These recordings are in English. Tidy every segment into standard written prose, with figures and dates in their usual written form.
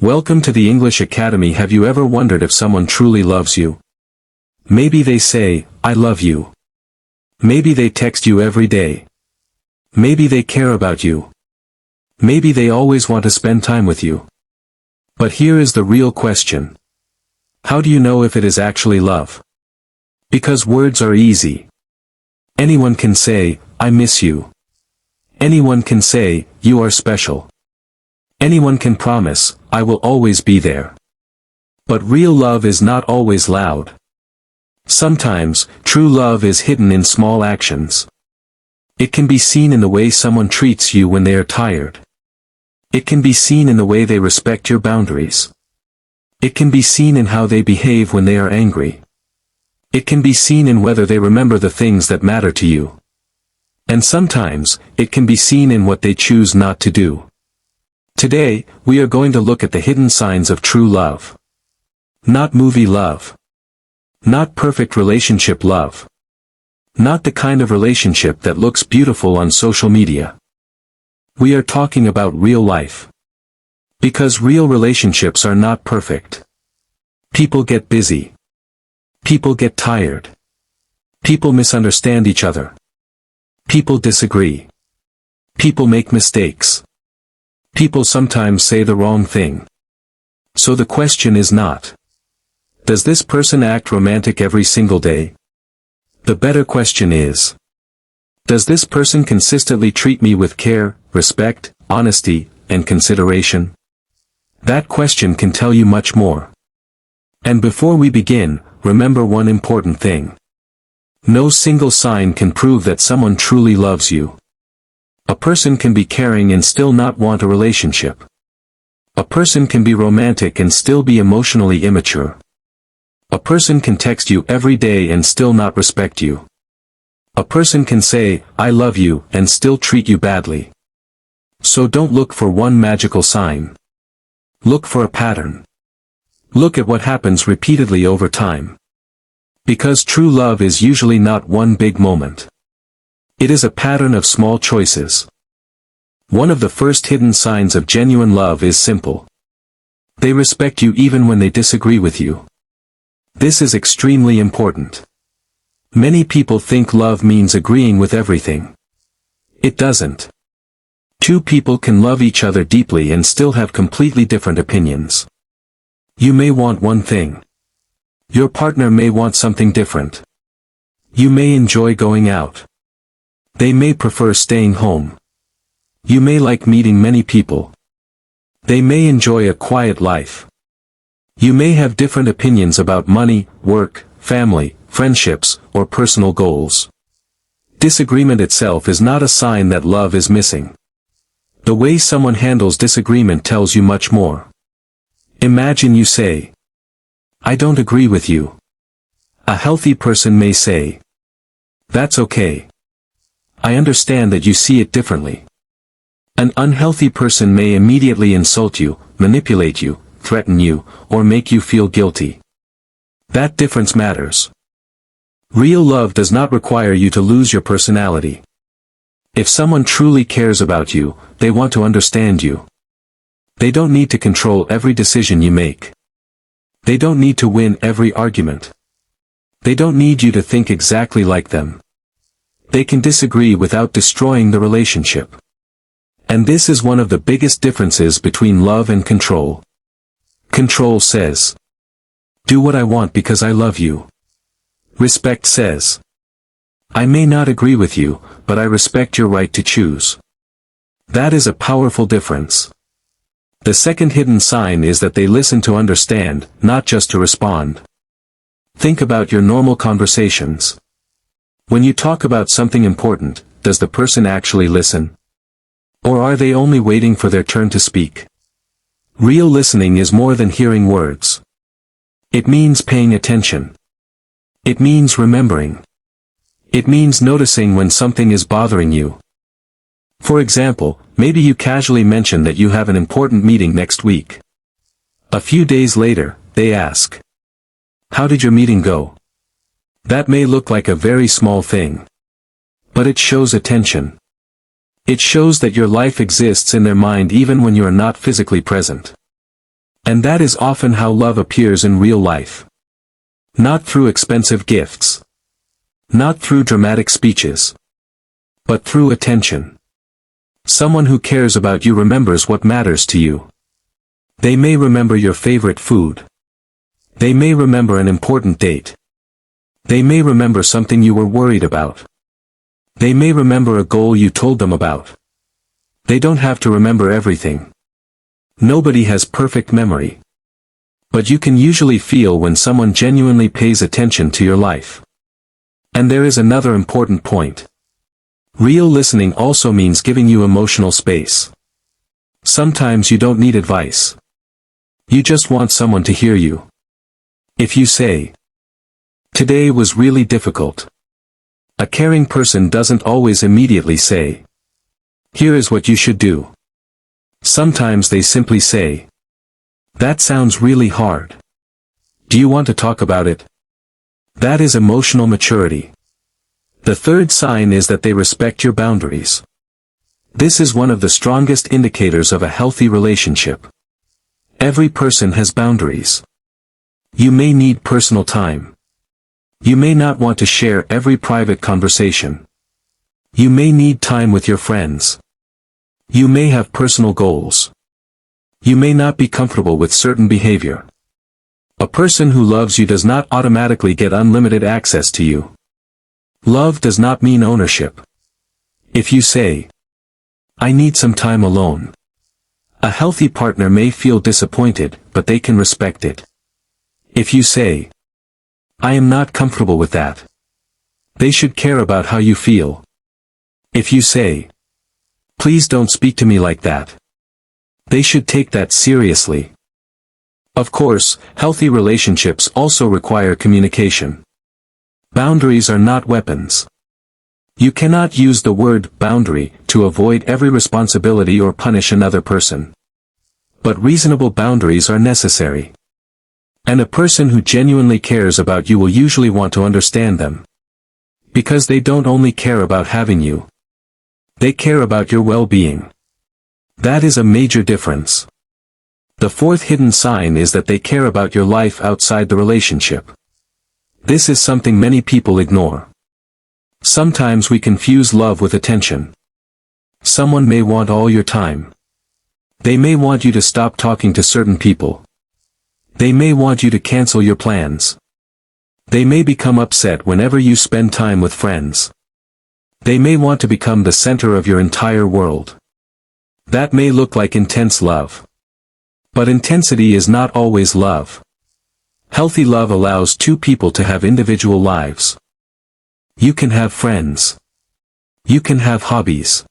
Welcome to the English Academy. Have you ever wondered if someone truly loves you? Maybe they say, "I love you." Maybe they text you every day. Maybe they care about you. Maybe they always want to spend time with you. But here is the real question. How do you know if it is actually love? Because words are easy. Anyone can say, "I miss you." Anyone can say, "You are special." Anyone can promise, "I will always be there." But real love is not always loud. Sometimes, true love is hidden in small actions. It can be seen in the way someone treats you when they are tired. It can be seen in the way they respect your boundaries. It can be seen in how they behave when they are angry. It can be seen in whether they remember the things that matter to you. And sometimes, it can be seen in what they choose not to do. Today, we are going to look at the hidden signs of true love. Not movie love. Not perfect relationship love. Not the kind of relationship that looks beautiful on social media. We are talking about real life. Because real relationships are not perfect. People get busy. People get tired. People misunderstand each other. People disagree. People make mistakes. People sometimes say the wrong thing. So the question is not, does this person act romantic every single day? The better question is, does this person consistently treat me with care, respect, honesty, and consideration? That question can tell you much more. And before we begin, remember one important thing. No single sign can prove that someone truly loves you. A person can be caring and still not want a relationship. A person can be romantic and still be emotionally immature. A person can text you every day and still not respect you. A person can say, "I love you," and still treat you badly. So don't look for one magical sign. Look for a pattern. Look at what happens repeatedly over time. Because true love is usually not one big moment. It is a pattern of small choices. One of the first hidden signs of genuine love is simple. They respect you even when they disagree with you. This is extremely important. Many people think love means agreeing with everything. It doesn't. Two people can love each other deeply and still have completely different opinions. You may want one thing. Your partner may want something different. You may enjoy going out. They may prefer staying home. You may like meeting many people. They may enjoy a quiet life. You may have different opinions about money, work, family, friendships, or personal goals. Disagreement itself is not a sign that love is missing. The way someone handles disagreement tells you much more. Imagine you say, "I don't agree with you." A healthy person may say, "That's okay. I understand that you see it differently." An unhealthy person may immediately insult you, manipulate you, threaten you, or make you feel guilty. That difference matters. Real love does not require you to lose your personality. If someone truly cares about you, they want to understand you. They don't need to control every decision you make. They don't need to win every argument. They don't need you to think exactly like them. They can disagree without destroying the relationship. And this is one of the biggest differences between love and control. Control says, "Do what I want because I love you." Respect says, "I may not agree with you, but I respect your right to choose." That is a powerful difference. The second hidden sign is that they listen to understand, not just to respond. Think about your normal conversations. When you talk about something important, does the person actually listen? Or are they only waiting for their turn to speak? Real listening is more than hearing words. It means paying attention. It means remembering. It means noticing when something is bothering you. For example, maybe you casually mention that you have an important meeting next week. A few days later, they ask, "How did your meeting go?" That may look like a very small thing. But it shows attention. It shows that your life exists in their mind even when you are not physically present. And that is often how love appears in real life. Not through expensive gifts. Not through dramatic speeches. But through attention. Someone who cares about you remembers what matters to you. They may remember your favorite food. They may remember an important date. They may remember something you were worried about. They may remember a goal you told them about. They don't have to remember everything. Nobody has perfect memory. But you can usually feel when someone genuinely pays attention to your life. And there is another important point. Real listening also means giving you emotional space. Sometimes you don't need advice. You just want someone to hear you. If you say, "Today was really difficult," a caring person doesn't always immediately say, "Here is what you should do." Sometimes they simply say, "That sounds really hard. Do you want to talk about it?" That is emotional maturity. The third sign is that they respect your boundaries. This is one of the strongest indicators of a healthy relationship. Every person has boundaries. You may need personal time. You may not want to share every private conversation. You may need time with your friends. You may have personal goals. You may not be comfortable with certain behavior. A person who loves you does not automatically get unlimited access to you. Love does not mean ownership. If you say, "I need some time alone," a healthy partner may feel disappointed, but they can respect it. If you say, "I am not comfortable with that," they should care about how you feel. If you say, "Please don't speak to me like that," they should take that seriously. Of course, healthy relationships also require communication. Boundaries are not weapons. You cannot use the word boundary to avoid every responsibility or punish another person. But reasonable boundaries are necessary. And a person who genuinely cares about you will usually want to understand them. Because they don't only care about having you. They care about your well-being. That is a major difference. The fourth hidden sign is that they care about your life outside the relationship. This is something many people ignore. Sometimes we confuse love with attention. Someone may want all your time. They may want you to stop talking to certain people. They may want you to cancel your plans. They may become upset whenever you spend time with friends. They may want to become the center of your entire world. That may look like intense love. But intensity is not always love. Healthy love allows two people to have individual lives. You can have friends. You can have hobbies.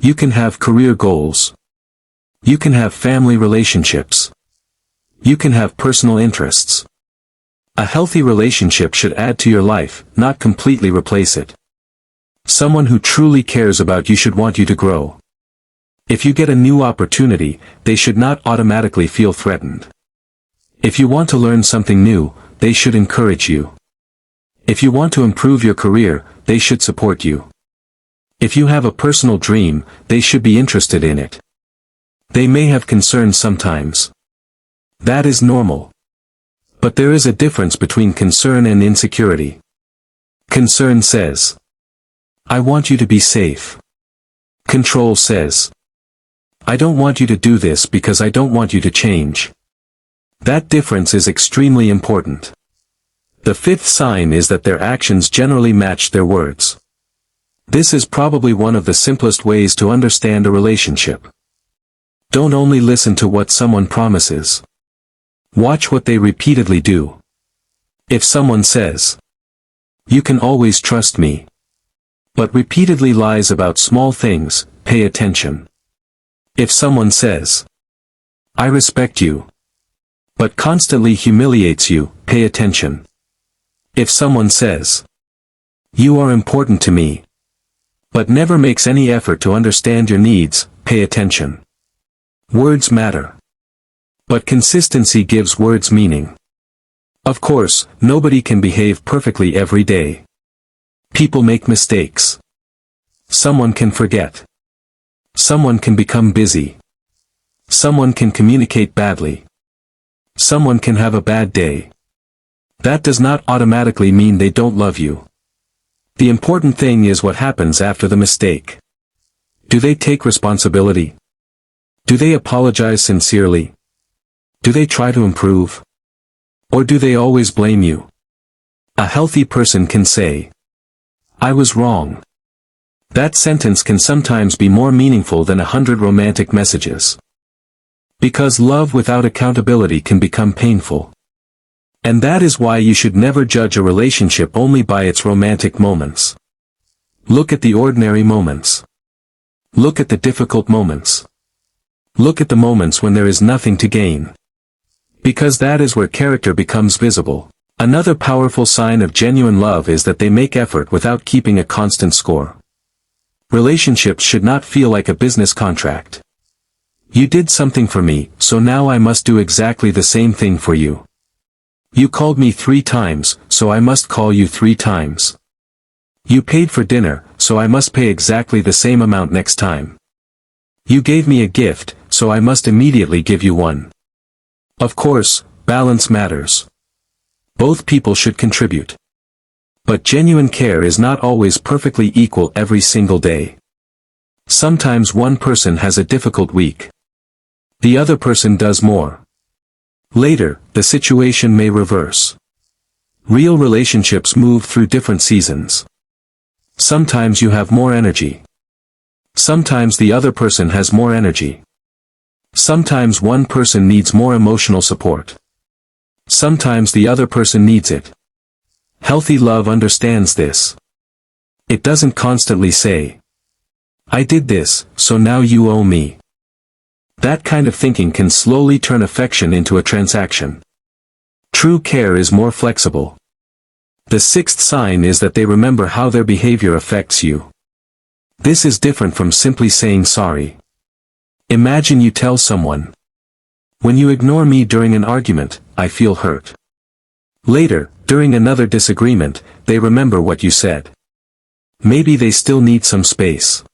You can have career goals. You can have family relationships. You can have personal interests. A healthy relationship should add to your life, not completely replace it. Someone who truly cares about you should want you to grow. If you get a new opportunity, they should not automatically feel threatened. If you want to learn something new, they should encourage you. If you want to improve your career, they should support you. If you have a personal dream, they should be interested in it. They may have concerns sometimes. That is normal. But there is a difference between concern and insecurity. Concern says, "I want you to be safe." Control says, "I don't want you to do this because I don't want you to change." That difference is extremely important. The fifth sign is that their actions generally match their words. This is probably one of the simplest ways to understand a relationship. Don't only listen to what someone promises. Watch what they repeatedly do. If someone says, "You can always trust me," but repeatedly lies about small things, pay attention. If someone says, "I respect you," but constantly humiliates you, pay attention. If someone says, "You are important to me," but never makes any effort to understand your needs, pay attention. Words matter. But consistency gives words meaning. Of course, nobody can behave perfectly every day. People make mistakes. Someone can forget. Someone can become busy. Someone can communicate badly. Someone can have a bad day. That does not automatically mean they don't love you. The important thing is what happens after the mistake. Do they take responsibility? Do they apologize sincerely? Do they try to improve? Or do they always blame you? A healthy person can say, "I was wrong." That sentence can sometimes be more meaningful than 100 romantic messages. Because love without accountability can become painful. And that is why you should never judge a relationship only by its romantic moments. Look at the ordinary moments. Look at the difficult moments. Look at the moments when there is nothing to gain. Because that is where character becomes visible. Another powerful sign of genuine love is that they make effort without keeping a constant score. Relationships should not feel like a business contract. You did something for me, so now I must do exactly the same thing for you. You called me 3 times, so I must call you 3 times. You paid for dinner, so I must pay exactly the same amount next time. You gave me a gift, so I must immediately give you one. Of course, balance matters. Both people should contribute. But genuine care is not always perfectly equal every single day. Sometimes one person has a difficult week. The other person does more. Later, the situation may reverse. Real relationships move through different seasons. Sometimes you have more energy. Sometimes the other person has more energy. Sometimes one person needs more emotional support. Sometimes the other person needs it. Healthy love understands this. It doesn't constantly say, "I did this, so now you owe me." That kind of thinking can slowly turn affection into a transaction. True care is more flexible. The 6th sign is that they remember how their behavior affects you. This is different from simply saying sorry. Imagine you tell someone, "When you ignore me during an argument, I feel hurt." Later, during another disagreement, they remember what you said. Maybe they still need some space.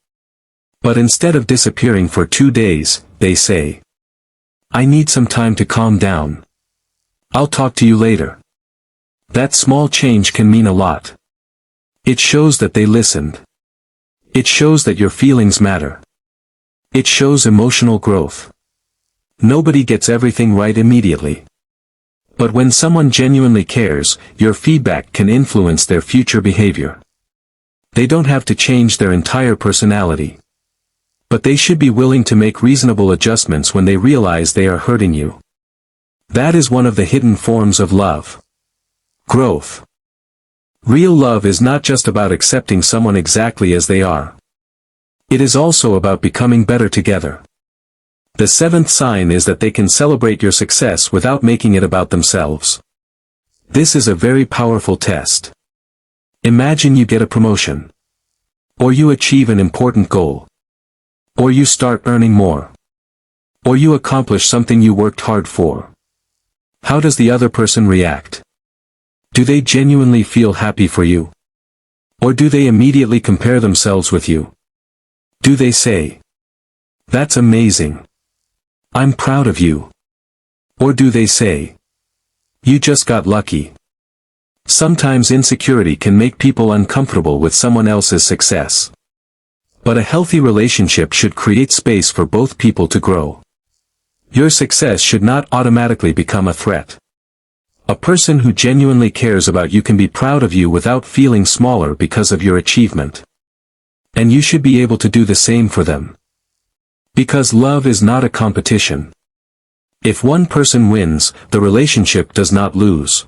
But instead of disappearing for 2 days, they say, "I need some time to calm down. I'll talk to you later." That small change can mean a lot. It shows that they listened. It shows that your feelings matter. It shows emotional growth. Nobody gets everything right immediately. But when someone genuinely cares, your feedback can influence their future behavior. They don't have to change their entire personality. But they should be willing to make reasonable adjustments when they realize they are hurting you. That is one of the hidden forms of love. Growth. Real love is not just about accepting someone exactly as they are. It is also about becoming better together. The 7th sign is that they can celebrate your success without making it about themselves. This is a very powerful test. Imagine you get a promotion. Or you achieve an important goal. Or you start earning more. Or you accomplish something you worked hard for. How does the other person react? Do they genuinely feel happy for you? Or do they immediately compare themselves with you? Do they say, "That's amazing. I'm proud of you"? Or do they say, "You just got lucky"? Sometimes insecurity can make people uncomfortable with someone else's success. But a healthy relationship should create space for both people to grow. Your success should not automatically become a threat. A person who genuinely cares about you can be proud of you without feeling smaller because of your achievement. And you should be able to do the same for them. Because love is not a competition. If one person wins, the relationship does not lose.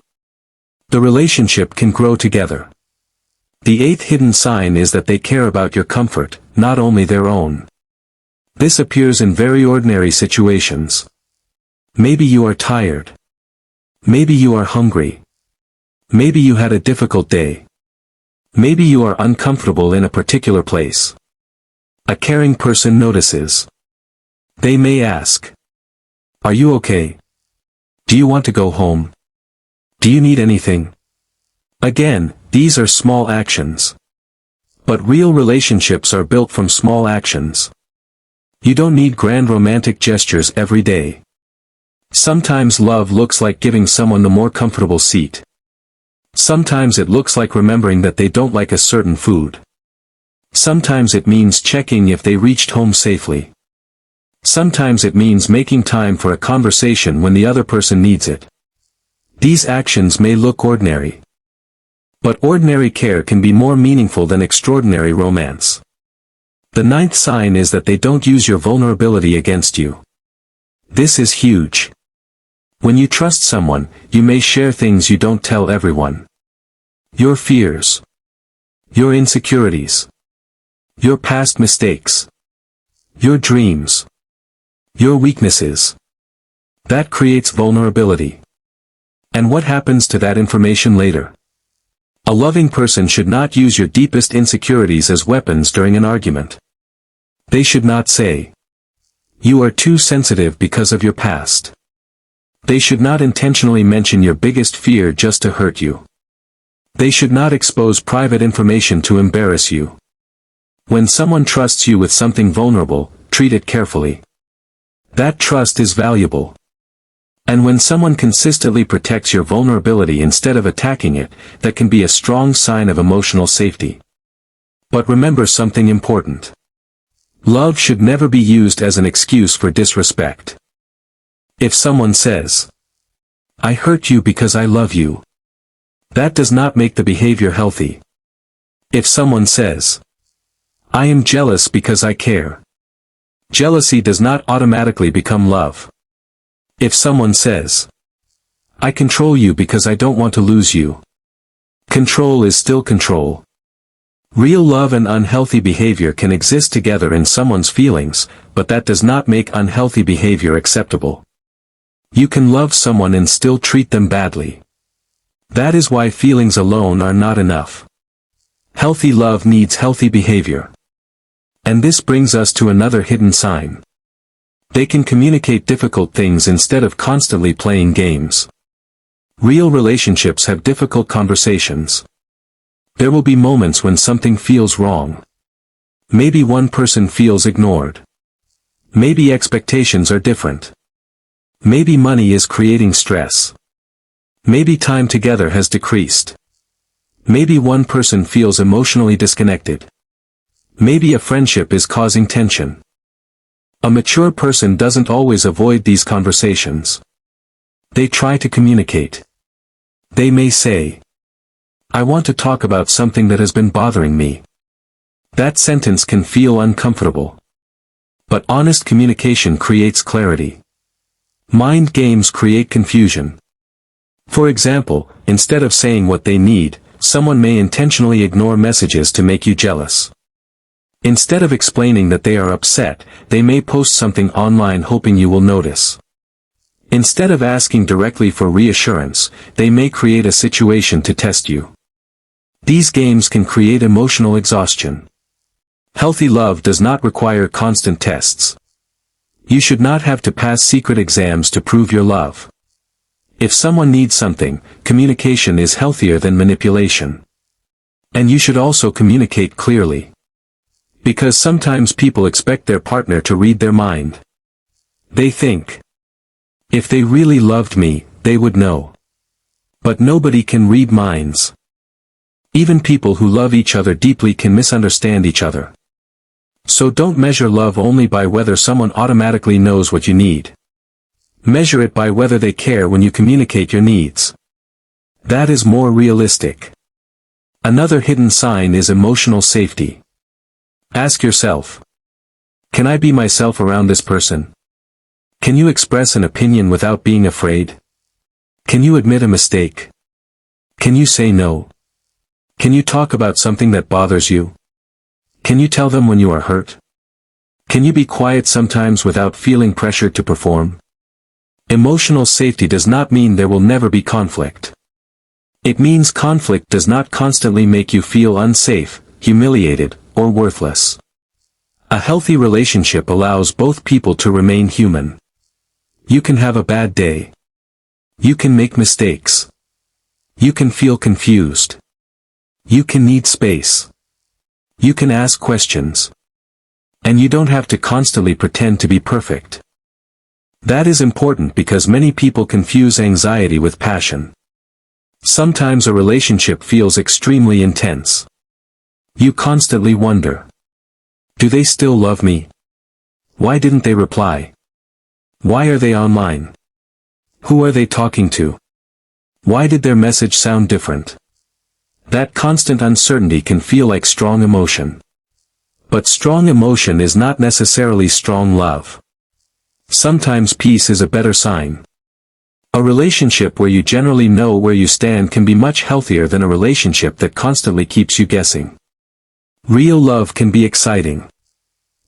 The relationship can grow together. The 8th hidden sign is that they care about your comfort, not only their own. This appears in very ordinary situations. Maybe you are tired. Maybe you are hungry. Maybe you had a difficult day. Maybe you are uncomfortable in a particular place. A caring person notices. They may ask, "Are you okay? Do you want to go home? Do you need anything?" Again, these are small actions. But real relationships are built from small actions. You don't need grand romantic gestures every day. Sometimes love looks like giving someone the more comfortable seat. Sometimes it looks like remembering that they don't like a certain food. Sometimes it means checking if they reached home safely. Sometimes it means making time for a conversation when the other person needs it. These actions may look ordinary. But ordinary care can be more meaningful than extraordinary romance. The ninth sign is that they don't use your vulnerability against you. This is huge. When you trust someone, you may share things you don't tell everyone. Your fears. Your insecurities. Your past mistakes. Your dreams. Your weaknesses. That creates vulnerability. And what happens to that information later? A loving person should not use your deepest insecurities as weapons during an argument. They should not say, "You are too sensitive because of your past." They should not intentionally mention your biggest fear just to hurt you. They should not expose private information to embarrass you. When someone trusts you with something vulnerable, treat it carefully. That trust is valuable. And when someone consistently protects your vulnerability instead of attacking it, that can be a strong sign of emotional safety. But remember something important. Love should never be used as an excuse for disrespect. If someone says, "I hurt you because I love you," that does not make the behavior healthy. If someone says, "I am jealous because I care," jealousy does not automatically become love. If someone says, "I control you because I don't want to lose you," control is still control. Real love and unhealthy behavior can exist together in someone's feelings, but that does not make unhealthy behavior acceptable. You can love someone and still treat them badly. That is why feelings alone are not enough. Healthy love needs healthy behavior. And this brings us to another hidden sign. They can communicate difficult things instead of constantly playing games. Real relationships have difficult conversations. There will be moments when something feels wrong. Maybe one person feels ignored. Maybe expectations are different. Maybe money is creating stress. Maybe time together has decreased. Maybe one person feels emotionally disconnected. Maybe a friendship is causing tension. A mature person doesn't always avoid these conversations. They try to communicate. They may say, "I want to talk about something that has been bothering me." That sentence can feel uncomfortable. But honest communication creates clarity. Mind games create confusion. For example, instead of saying what they need, someone may intentionally ignore messages to make you jealous. Instead of explaining that they are upset, they may post something online hoping you will notice. Instead of asking directly for reassurance, they may create a situation to test you. These games can create emotional exhaustion. Healthy love does not require constant tests. You should not have to pass secret exams to prove your love. If someone needs something, communication is healthier than manipulation. And you should also communicate clearly. Because sometimes people expect their partner to read their mind. They think, "If they really loved me, they would know." But nobody can read minds. Even people who love each other deeply can misunderstand each other. So don't measure love only by whether someone automatically knows what you need. Measure it by whether they care when you communicate your needs. That is more realistic. Another hidden sign is emotional safety. Ask yourself, can I be myself around this person? Can you express an opinion without being afraid? Can you admit a mistake? Can you say no? Can you talk about something that bothers you? Can you tell them when you are hurt? Can you be quiet sometimes without feeling pressured to perform? Emotional safety does not mean there will never be conflict. It means conflict does not constantly make you feel unsafe, humiliated, or worthless. A healthy relationship allows both people to remain human. You can have a bad day. You can make mistakes. You can feel confused. You can need space. You can ask questions. And you don't have to constantly pretend to be perfect. That is important because many people confuse anxiety with passion. Sometimes a relationship feels extremely intense. You constantly wonder, do they still love me? Why didn't they reply? Why are they online? Who are they talking to? Why did their message sound different? That constant uncertainty can feel like strong emotion. But strong emotion is not necessarily strong love. Sometimes peace is a better sign. A relationship where you generally know where you stand can be much healthier than a relationship that constantly keeps you guessing. Real love can be exciting.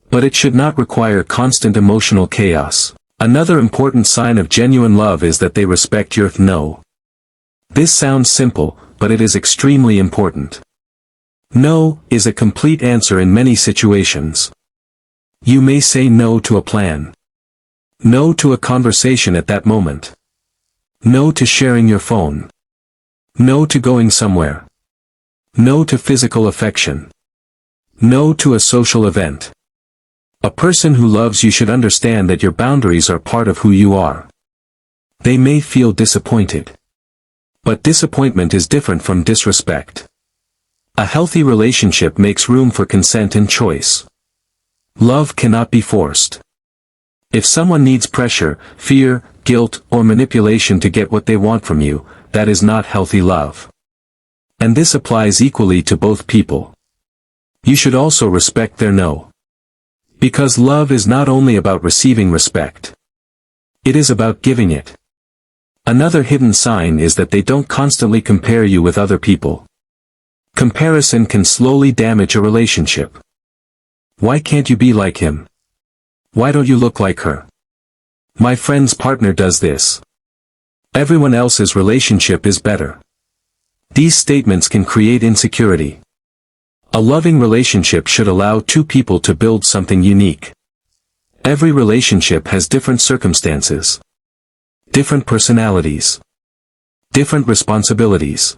But it should not require constant emotional chaos. Another important sign of genuine love is that they respect your no. This sounds simple, but it is extremely important. No is a complete answer in many situations. You may say no to a plan. No to a conversation at that moment. No to sharing your phone. No to going somewhere. No to physical affection. No to a social event. A person who loves you should understand that your boundaries are part of who you are. They may feel disappointed. But disappointment is different from disrespect. A healthy relationship makes room for consent and choice. Love cannot be forced. If someone needs pressure, fear, guilt, or manipulation to get what they want from you, that is not healthy love. And this applies equally to both people. You should also respect their no. Because love is not only about receiving respect. It is about giving it. Another hidden sign is that they don't constantly compare you with other people. Comparison can slowly damage a relationship. Why can't you be like him? Why don't you look like her? My friend's partner does this. Everyone else's relationship is better. These statements can create insecurity. A loving relationship should allow two people to build something unique. Every relationship has different circumstances. Different personalities. Different responsibilities.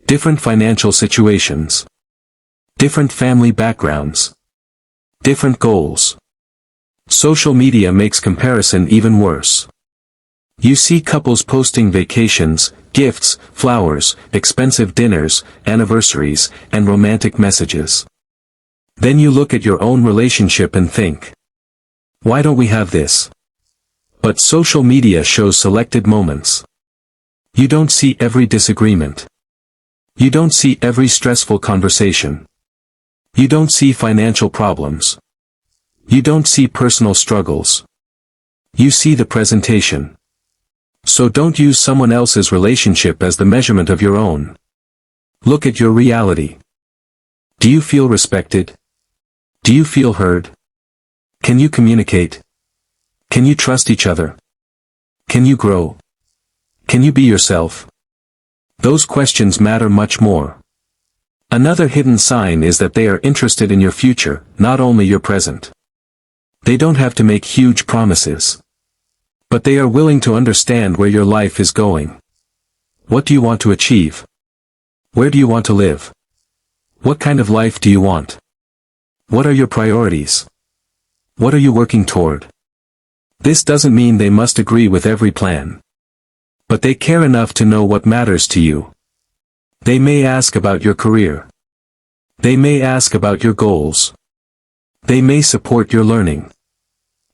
Different financial situations. Different family backgrounds. Different goals. Social media makes comparison even worse. You see couples posting vacations, gifts, flowers, expensive dinners, anniversaries, and romantic messages. Then you look at your own relationship and think, why don't we have this? But social media shows selected moments. You don't see every disagreement. You don't see every stressful conversation. You don't see financial problems. You don't see personal struggles. You see the presentation. So don't use someone else's relationship as the measurement of your own. Look at your reality. Do you feel respected? Do you feel heard? Can you communicate? Can you trust each other? Can you grow? Can you be yourself? Those questions matter much more. Another hidden sign is that they are interested in your future, not only your present. They don't have to make huge promises. But they are willing to understand where your life is going. What do you want to achieve? Where do you want to live? What kind of life do you want? What are your priorities? What are you working toward? This doesn't mean they must agree with every plan. But they care enough to know what matters to you. They may ask about your career. They may ask about your goals. They may support your learning.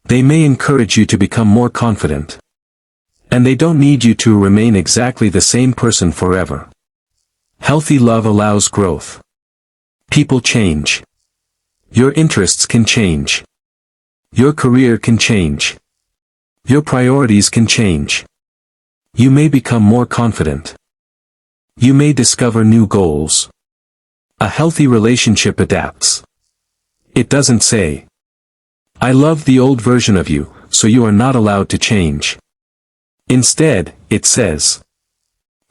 They may encourage you to become more confident. And they don't need you to remain exactly the same person forever. Healthy love allows growth. People change. Your interests can change. Your career can change. Your priorities can change. You may become more confident. You may discover new goals. A healthy relationship adapts. It doesn't say, I love the old version of you, so you are not allowed to change. Instead, it says,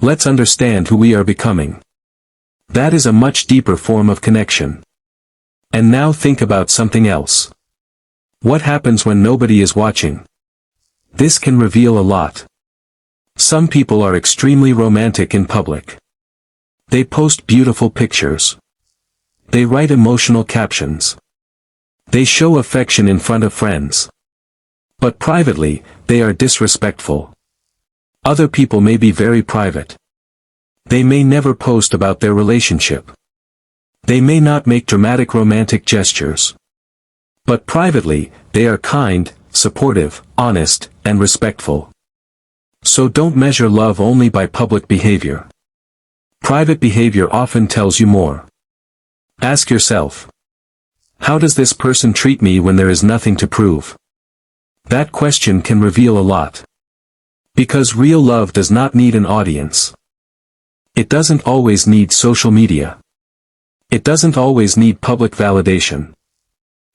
let's understand who we are becoming. That is a much deeper form of connection. And now think about something else. What happens when nobody is watching? This can reveal a lot. Some people are extremely romantic in public. They post beautiful pictures. They write emotional captions. They show affection in front of friends. But privately, they are disrespectful. Other people may be very private. They may never post about their relationship. They may not make dramatic romantic gestures. But privately, they are kind, supportive, honest, and respectful. So don't measure love only by public behavior. Private behavior often tells you more. Ask yourself, how does this person treat me when there is nothing to prove? That question can reveal a lot. Because real love does not need an audience. It doesn't always need social media. It doesn't always need public validation.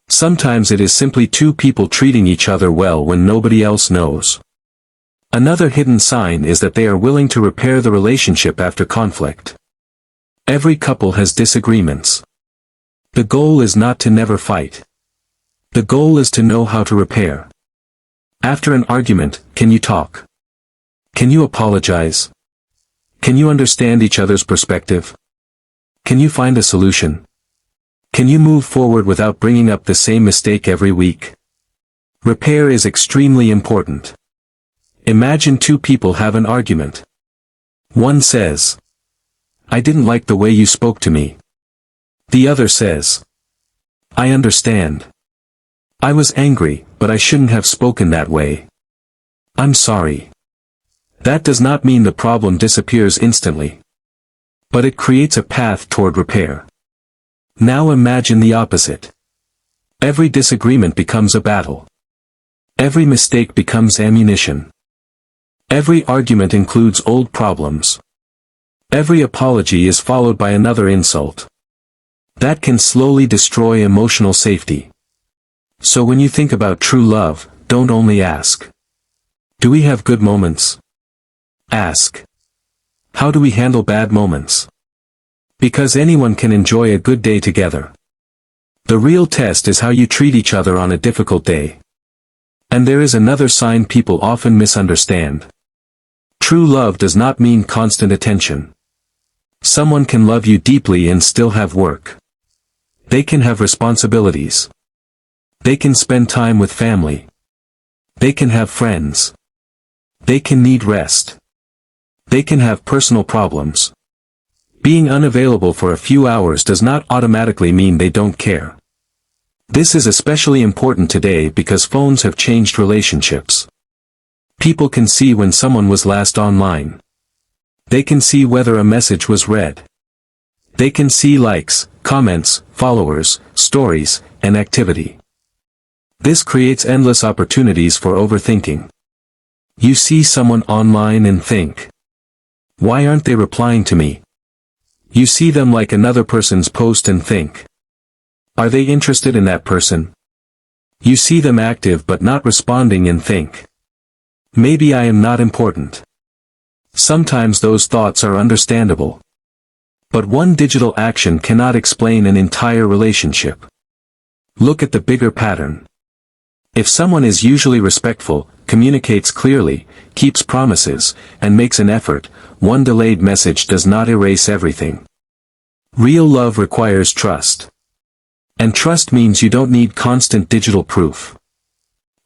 Sometimes it is simply two people treating each other well when nobody else knows. Another hidden sign is that they are willing to repair the relationship after conflict. Every couple has disagreements. The goal is not to never fight. The goal is to know how to repair. After an argument, can you talk? Can you apologize? Can you understand each other's perspective? Can you find a solution? Can you move forward without bringing up the same mistake every week? Repair is extremely important. Imagine two people have an argument. One says, "I didn't like the way you spoke to me." The other says, "I understand. I was angry, but I shouldn't have spoken that way. I'm sorry." That does not mean the problem disappears instantly. But it creates a path toward repair. Now imagine the opposite. Every disagreement becomes a battle. Every mistake becomes ammunition. Every argument includes old problems. Every apology is followed by another insult. That can slowly destroy emotional safety. So when you think about true love, don't only ask, "Do we have good moments?" Ask, "How do we handle bad moments?" Because anyone can enjoy a good day together. The real test is how you treat each other on a difficult day. And there is another sign people often misunderstand. True love does not mean constant attention. Someone can love you deeply and still have work. They can have responsibilities. They can spend time with family. They can have friends. They can need rest. They can have personal problems. Being unavailable for a few hours does not automatically mean they don't care. This is especially important today because phones have changed relationships. People can see when someone was last online. They can see whether a message was read. They can see likes, comments, followers, stories, and activity. This creates endless opportunities for overthinking. You see someone online and think, "Why aren't they replying to me?" You see them like another person's post and think, "Are they interested in that person?" You see them active but not responding and think, "Maybe I am not important." Sometimes those thoughts are understandable. But one digital action cannot explain an entire relationship. Look at the bigger pattern. If someone is usually respectful, communicates clearly, keeps promises, and makes an effort, one delayed message does not erase everything. Real love requires trust. And trust means you don't need constant digital proof.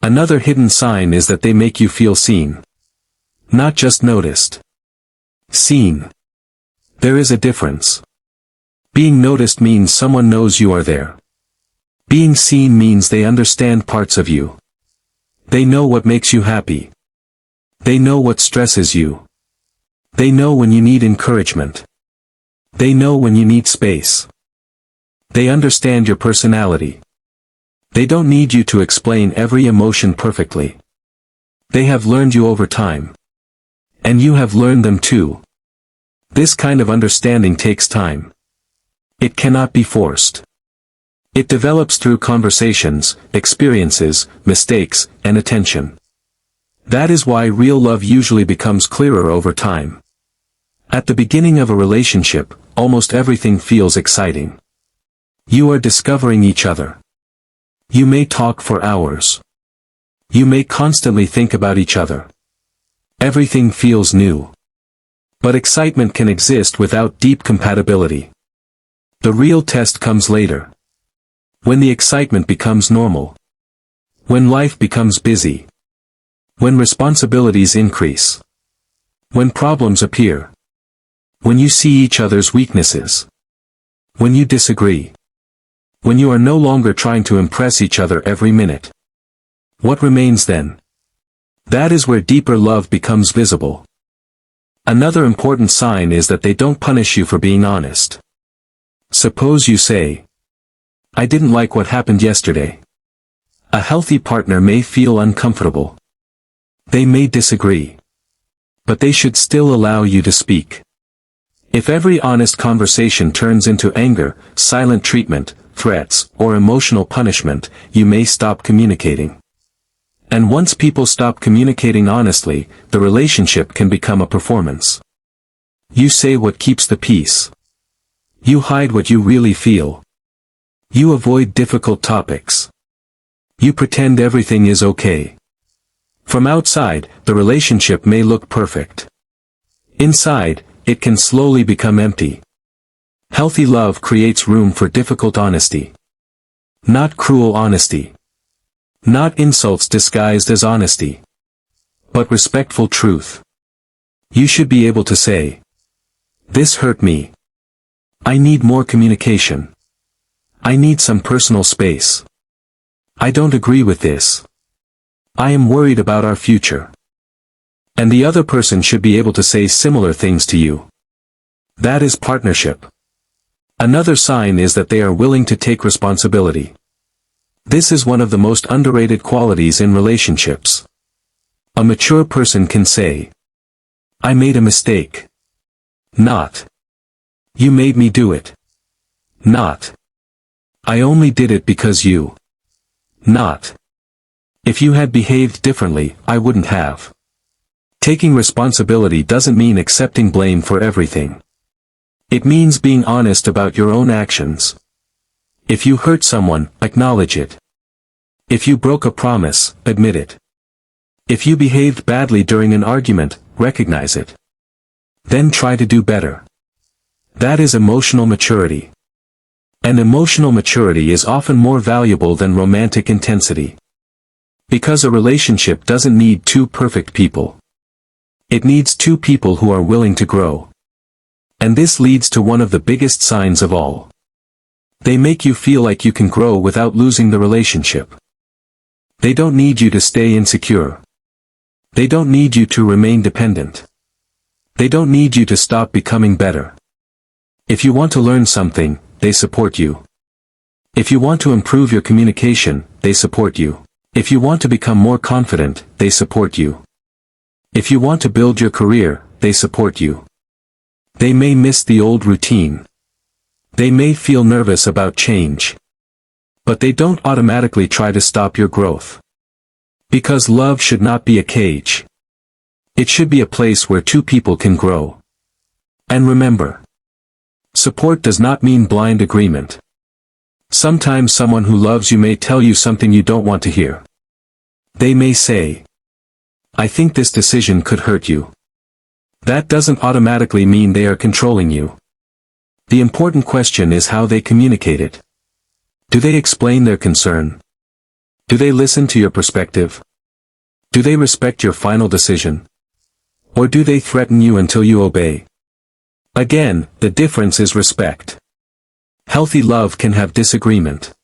Another hidden sign is that they make you feel seen. Not just noticed. Seen. There is a difference. Being noticed means someone knows you are there. Being seen means they understand parts of you. They know what makes you happy. They know what stresses you. They know when you need encouragement. They know when you need space. They understand your personality. They don't need you to explain every emotion perfectly. They have learned you over time. And you have learned them too. This kind of understanding takes time. It cannot be forced. It develops through conversations, experiences, mistakes, and attention. That is why real love usually becomes clearer over time. At the beginning of a relationship, almost everything feels exciting. You are discovering each other. You may talk for hours. You may constantly think about each other. Everything feels new. But excitement can exist without deep compatibility. The real test comes later. When the excitement becomes normal. When life becomes busy. When responsibilities increase. When problems appear. When you see each other's weaknesses. When you disagree. When you are no longer trying to impress each other every minute. What remains then? That is where deeper love becomes visible. Another important sign is that they don't punish you for being honest. Suppose you say, "I didn't like what happened yesterday." A healthy partner may feel uncomfortable. They may disagree. But they should still allow you to speak. If every honest conversation turns into anger, silent treatment, threats, or emotional punishment, you may stop communicating. And once people stop communicating honestly, the relationship can become a performance. You say what keeps the peace. You hide what you really feel. You avoid difficult topics. You pretend everything is okay. From outside, the relationship may look perfect. Inside, it can slowly become empty. Healthy love creates room for difficult honesty. Not cruel honesty. Not insults disguised as honesty. But respectful truth. You should be able to say, "This hurt me. I need more communication. I need some personal space. I don't agree with this. I am worried about our future." And the other person should be able to say similar things to you. That is partnership. Another sign is that they are willing to take responsibility. This is one of the most underrated qualities in relationships. A mature person can say, "I made a mistake." Not, "You made me do it." Not, "I only did it because you." Not, "If you had behaved differently, I wouldn't have." Taking responsibility doesn't mean accepting blame for everything. It means being honest about your own actions. If you hurt someone, acknowledge it. If you broke a promise, admit it. If you behaved badly during an argument, recognize it. Then try to do better. That is emotional maturity. And emotional maturity is often more valuable than romantic intensity. Because a relationship doesn't need two perfect people. It needs two people who are willing to grow. And this leads to one of the biggest signs of all. They make you feel like you can grow without losing the relationship. They don't need you to stay insecure. They don't need you to remain dependent. They don't need you to stop becoming better. If you want to learn something, they support you. If you want to improve your communication, they support you. If you want to become more confident, they support you. If you want to build your career, they support you. They may miss the old routine. They may feel nervous about change. But they don't automatically try to stop your growth. Because love should not be a cage. It should be a place where two people can grow. And remember, support does not mean blind agreement. Sometimes someone who loves you may tell you something you don't want to hear. They may say, "I think this decision could hurt you." That doesn't automatically mean they are controlling you. The important question is how they communicate it. Do they explain their concern? Do they listen to your perspective? Do they respect your final decision? Or do they threaten you until you obey? Again, the difference is respect. Healthy love can have disagreement.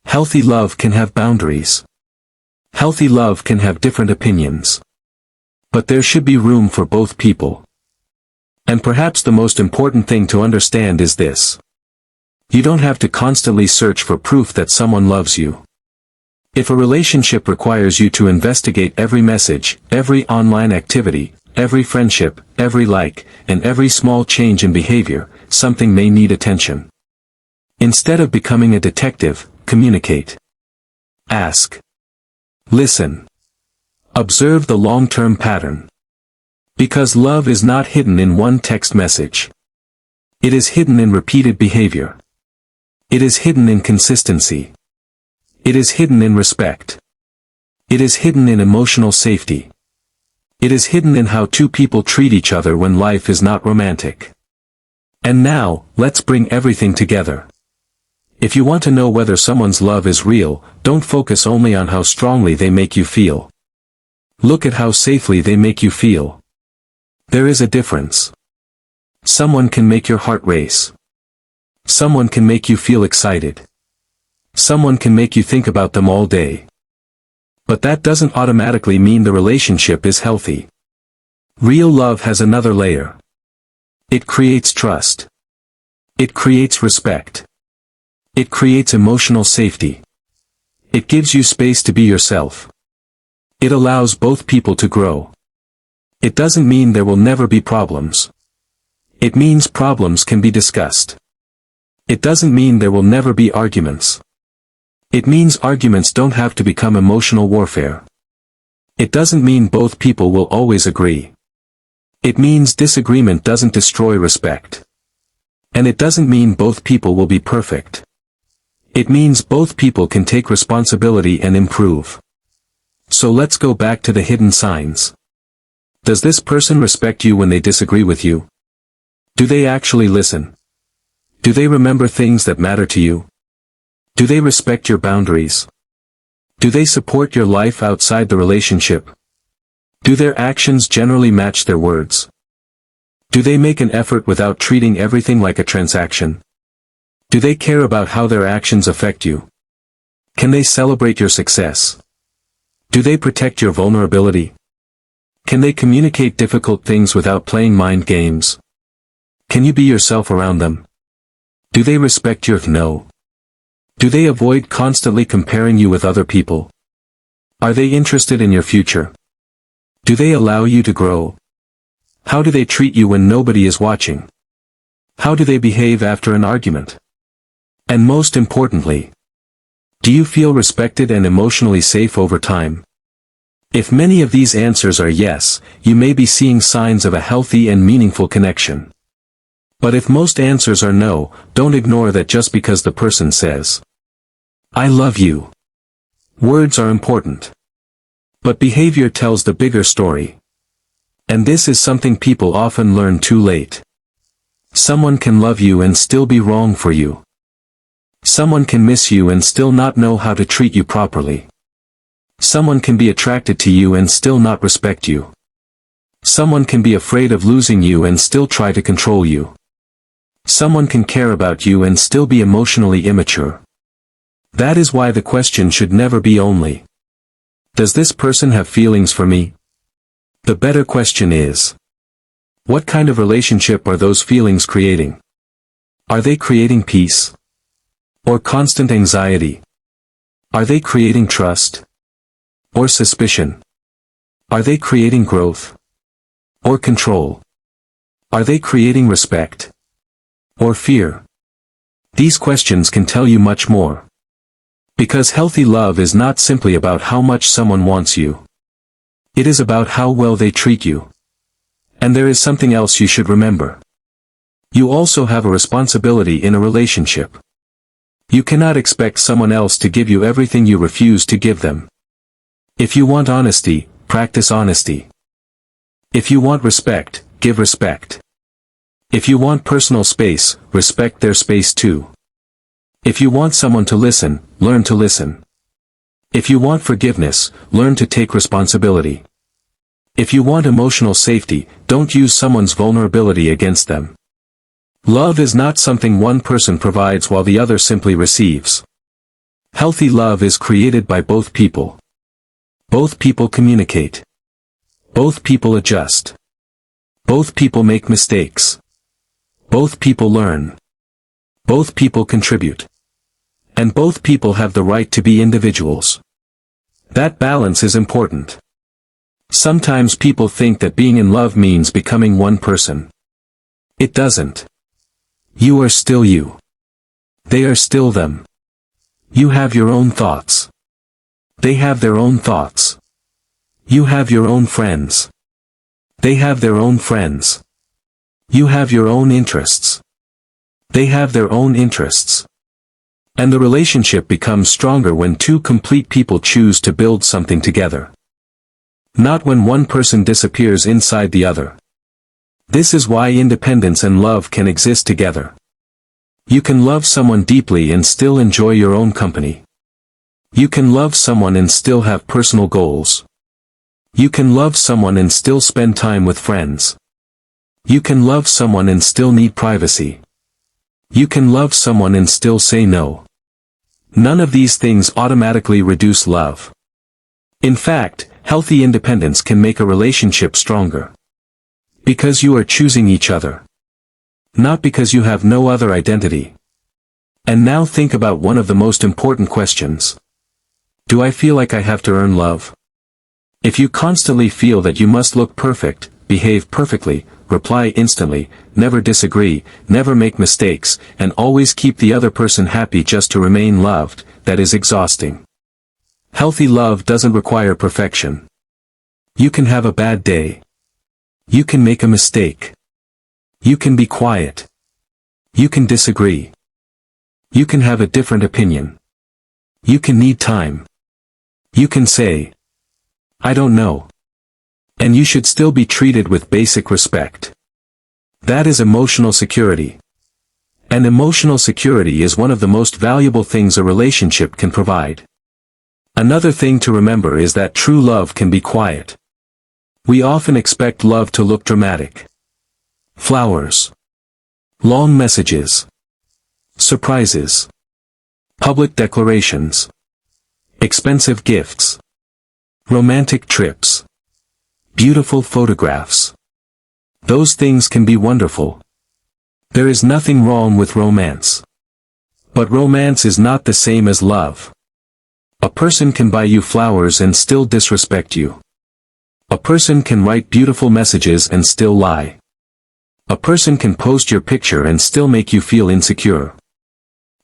Healthy love can have boundaries. Healthy love can have different opinions. But there should be room for both people. And perhaps the most important thing to understand is this. You don't have to constantly search for proof that someone loves you. If a relationship requires you to investigate every message, every online activity, every friendship, every like, and every small change in behavior, something may need attention. Instead of becoming a detective, communicate. Ask. Listen. Observe the long-term pattern. Because love is not hidden in one text message. It is hidden in repeated behavior. It is hidden in consistency. It is hidden in respect. It is hidden in emotional safety. It is hidden in how two people treat each other when life is not romantic. And now, let's bring everything together. If you want to know whether someone's love is real, don't focus only on how strongly they make you feel. Look at how safely they make you feel. There is a difference. Someone can make your heart race. Someone can make you feel excited. Someone can make you think about them all day. But that doesn't automatically mean the relationship is healthy. Real love has another layer. It creates trust. It creates respect. It creates emotional safety. It gives you space to be yourself. It allows both people to grow. It doesn't mean there will never be problems. It means problems can be discussed. It doesn't mean there will never be arguments. It means arguments don't have to become emotional warfare. It doesn't mean both people will always agree. It means disagreement doesn't destroy respect. And it doesn't mean both people will be perfect. It means both people can take responsibility and improve. So let's go back to the hidden signs. Does this person respect you when they disagree with you? Do they actually listen? Do they remember things that matter to you? Do they respect your boundaries? Do they support your life outside the relationship? Do their actions generally match their words? Do they make an effort without treating everything like a transaction? Do they care about how their actions affect you? Can they celebrate your success? Do they protect your vulnerability? Can they communicate difficult things without playing mind games? Can you be yourself around them? Do they respect your no? Do they avoid constantly comparing you with other people? Are they interested in your future? Do they allow you to grow? How do they treat you when nobody is watching? How do they behave after an argument? And most importantly, do you feel respected and emotionally safe over time? If many of these answers are yes, you may be seeing signs of a healthy and meaningful connection. But if most answers are no, don't ignore that just because the person says, "I love you." Words are important. But behavior tells the bigger story. And this is something people often learn too late. Someone can love you and still be wrong for you. Someone can miss you and still not know how to treat you properly. Someone can be attracted to you and still not respect you. Someone can be afraid of losing you and still try to control you. Someone can care about you and still be emotionally immature. That is why the question should never be only, does this person have feelings for me? The better question is, what kind of relationship are those feelings creating? Are they creating peace? Or constant anxiety? Are they creating trust? Or suspicion? Are they creating growth? Or control? Are they creating respect? Or fear? These questions can tell you much more. Because healthy love is not simply about how much someone wants you. It is about how well they treat you. And there is something else you should remember. You also have a responsibility in a relationship. You cannot expect someone else to give you everything you refuse to give them. If you want honesty, practice honesty. If you want respect, give respect. If you want personal space, respect their space too. If you want someone to listen, learn to listen. If you want forgiveness, learn to take responsibility. If you want emotional safety, don't use someone's vulnerability against them. Love is not something one person provides while the other simply receives. Healthy love is created by both people. Both people communicate. Both people adjust. Both people make mistakes. Both people learn. Both people contribute. And both people have the right to be individuals. That balance is important. Sometimes people think that being in love means becoming one person. It doesn't. You are still you. They are still them. You have your own thoughts. They have their own thoughts. You have your own friends. They have their own friends. You have your own interests. They have their own interests. And the relationship becomes stronger when two complete people choose to build something together. Not when one person disappears inside the other. This is why independence and love can exist together. You can love someone deeply and still enjoy your own company. You can love someone and still have personal goals. You can love someone and still spend time with friends. You can love someone and still need privacy. You can love someone and still say no. None of these things automatically reduce love. In fact, healthy independence can make a relationship stronger. Because you are choosing each other. Not because you have no other identity. And now think about one of the most important questions. Do I feel like I have to earn love? If you constantly feel that you must look perfect, behave perfectly, reply instantly, never disagree, never make mistakes, and always keep the other person happy just to remain loved, that is exhausting. Healthy love doesn't require perfection. You can have a bad day. You can make a mistake. You can be quiet. You can disagree. You can have a different opinion. You can need time. You can say, I don't know. And you should still be treated with basic respect. That is emotional security. And emotional security is one of the most valuable things a relationship can provide. Another thing to remember is that true love can be quiet. We often expect love to look dramatic. Flowers. Long messages. Surprises. Public declarations. Expensive gifts. Romantic trips. Beautiful photographs. Those things can be wonderful. There is nothing wrong with romance. But romance is not the same as love. A person can buy you flowers and still disrespect you. A person can write beautiful messages and still lie. A person can post your picture and still make you feel insecure.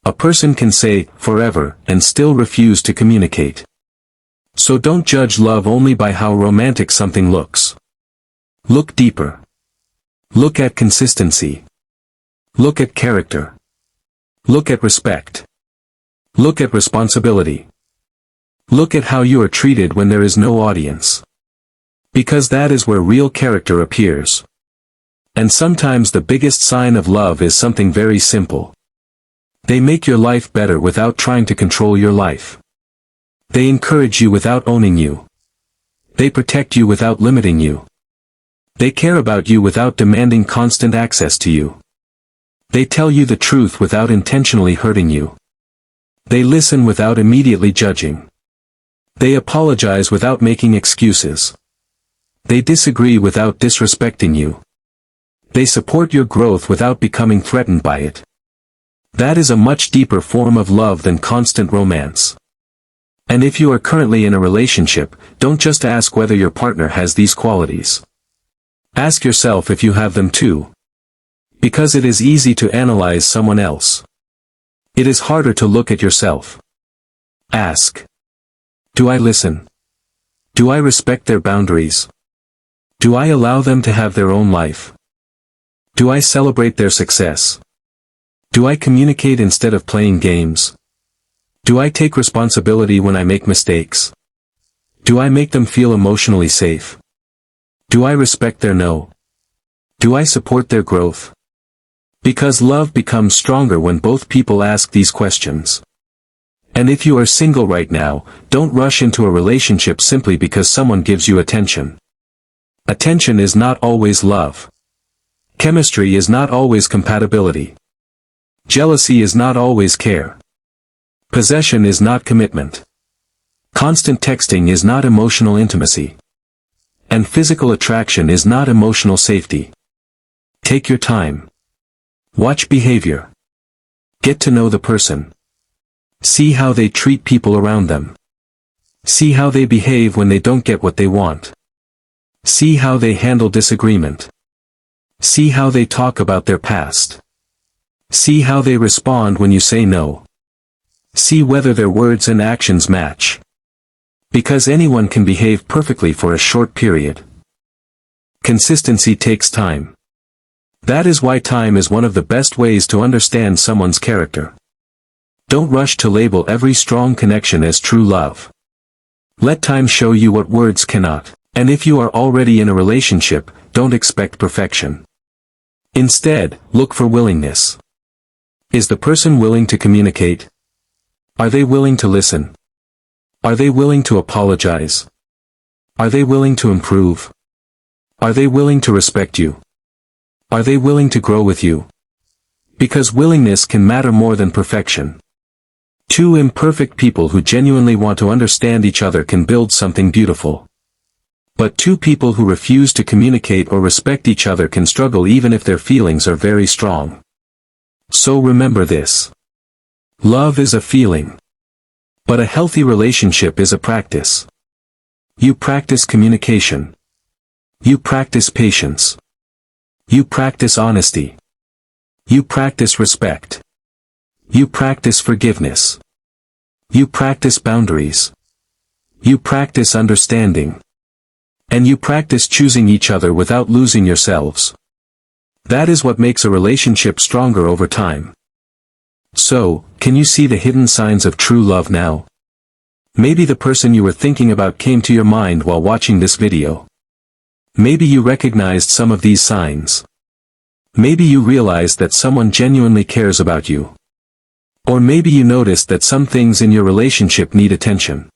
A person can say, forever, and still refuse to communicate. So don't judge love only by how romantic something looks. Look deeper. Look at consistency. Look at character. Look at respect. Look at responsibility. Look at how you are treated when there is no audience. Because that is where real character appears. And sometimes the biggest sign of love is something very simple. They make your life better without trying to control your life. They encourage you without owning you. They protect you without limiting you. They care about you without demanding constant access to you. They tell you the truth without intentionally hurting you. They listen without immediately judging. They apologize without making excuses. They disagree without disrespecting you. They support your growth without becoming threatened by it. That is a much deeper form of love than constant romance. And if you are currently in a relationship, don't just ask whether your partner has these qualities. Ask yourself if you have them too. Because it is easy to analyze someone else. It is harder to look at yourself. Ask. Do I listen? Do I respect their boundaries? Do I allow them to have their own life? Do I celebrate their success? Do I communicate instead of playing games? Do I take responsibility when I make mistakes? Do I make them feel emotionally safe? Do I respect their no? Do I support their growth? Because love becomes stronger when both people ask these questions. And if you are single right now, don't rush into a relationship simply because someone gives you attention. Attention is not always love. Chemistry is not always compatibility. Jealousy is not always care. Possession is not commitment. Constant texting is not emotional intimacy. And physical attraction is not emotional safety. Take your time. Watch behavior. Get to know the person. See how they treat people around them. See how they behave when they don't get what they want. See how they handle disagreement. See how they talk about their past. See how they respond when you say no. See whether their words and actions match. Because anyone can behave perfectly for a short period. Consistency takes time. That is why time is one of the best ways to understand someone's character. Don't rush to label every strong connection as true love. Let time show you what words cannot, and if you are already in a relationship, don't expect perfection. Instead, look for willingness. Is the person willing to communicate? Are they willing to listen? Are they willing to apologize? Are they willing to improve? Are they willing to respect you? Are they willing to grow with you? Because willingness can matter more than perfection. Two imperfect people who genuinely want to understand each other can build something beautiful. But two people who refuse to communicate or respect each other can struggle even if their feelings are very strong. So remember this. Love is a feeling. But a healthy relationship is a practice. You practice communication. You practice patience. You practice honesty. You practice respect. You practice forgiveness. You practice boundaries. You practice understanding. And you practice choosing each other without losing yourselves. That is what makes a relationship stronger over time. So, can you see the hidden signs of true love now? Maybe the person you were thinking about came to your mind while watching this video. Maybe you recognized some of these signs. Maybe you realized that someone genuinely cares about you. Or maybe you noticed that some things in your relationship need attention.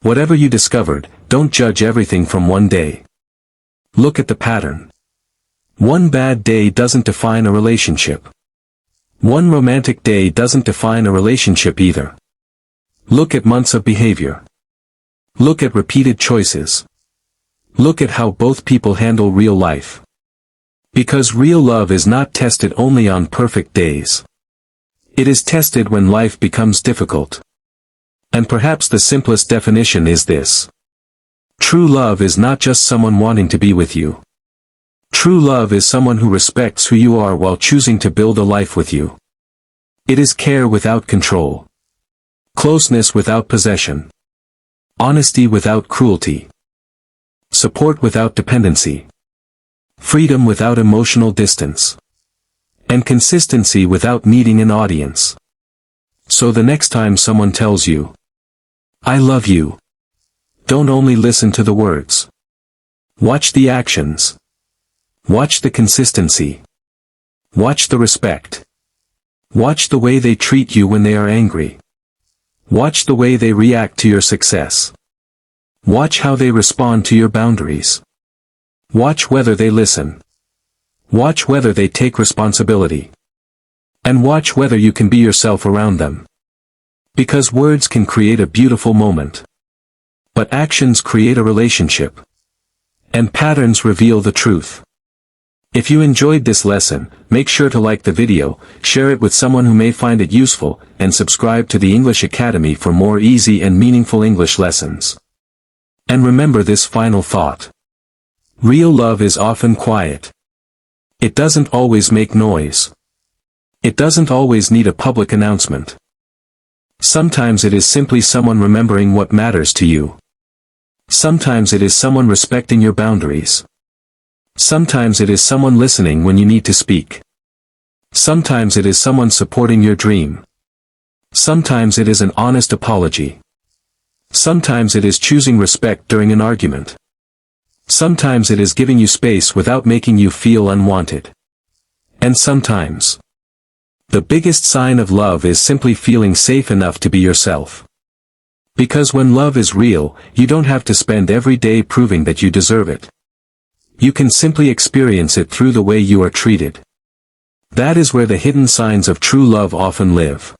Whatever you discovered, don't judge everything from one day. Look at the pattern. One bad day doesn't define a relationship. One romantic day doesn't define a relationship either. Look at months of behavior. Look at repeated choices. Look at how both people handle real life. Because real love is not tested only on perfect days. It is tested when life becomes difficult. And perhaps the simplest definition is this. True love is not just someone wanting to be with you. True love is someone who respects who you are while choosing to build a life with you. It is care without control. Closeness without possession. Honesty without cruelty. Support without dependency. Freedom without emotional distance. And consistency without needing an audience. So the next time someone tells you, I love you, don't only listen to the words. Watch the actions. Watch the consistency. Watch the respect. Watch the way they treat you when they are angry. Watch the way they react to your success. Watch how they respond to your boundaries. Watch whether they listen. Watch whether they take responsibility. And watch whether you can be yourself around them. Because words can create a beautiful moment. But actions create a relationship. And patterns reveal the truth. If you enjoyed this lesson, make sure to like the video, share it with someone who may find it useful, and subscribe to the English Academy for more easy and meaningful English lessons. And remember this final thought. Real love is often quiet. It doesn't always make noise. It doesn't always need a public announcement. Sometimes it is simply someone remembering what matters to you. Sometimes it is someone respecting your boundaries. Sometimes it is someone listening when you need to speak. Sometimes it is someone supporting your dream. Sometimes it is an honest apology. Sometimes it is choosing respect during an argument. Sometimes it is giving you space without making you feel unwanted. And sometimes, the biggest sign of love is simply feeling safe enough to be yourself. Because when love is real, you don't have to spend every day proving that you deserve it. You can simply experience it through the way you are treated. That is where the hidden signs of true love often live.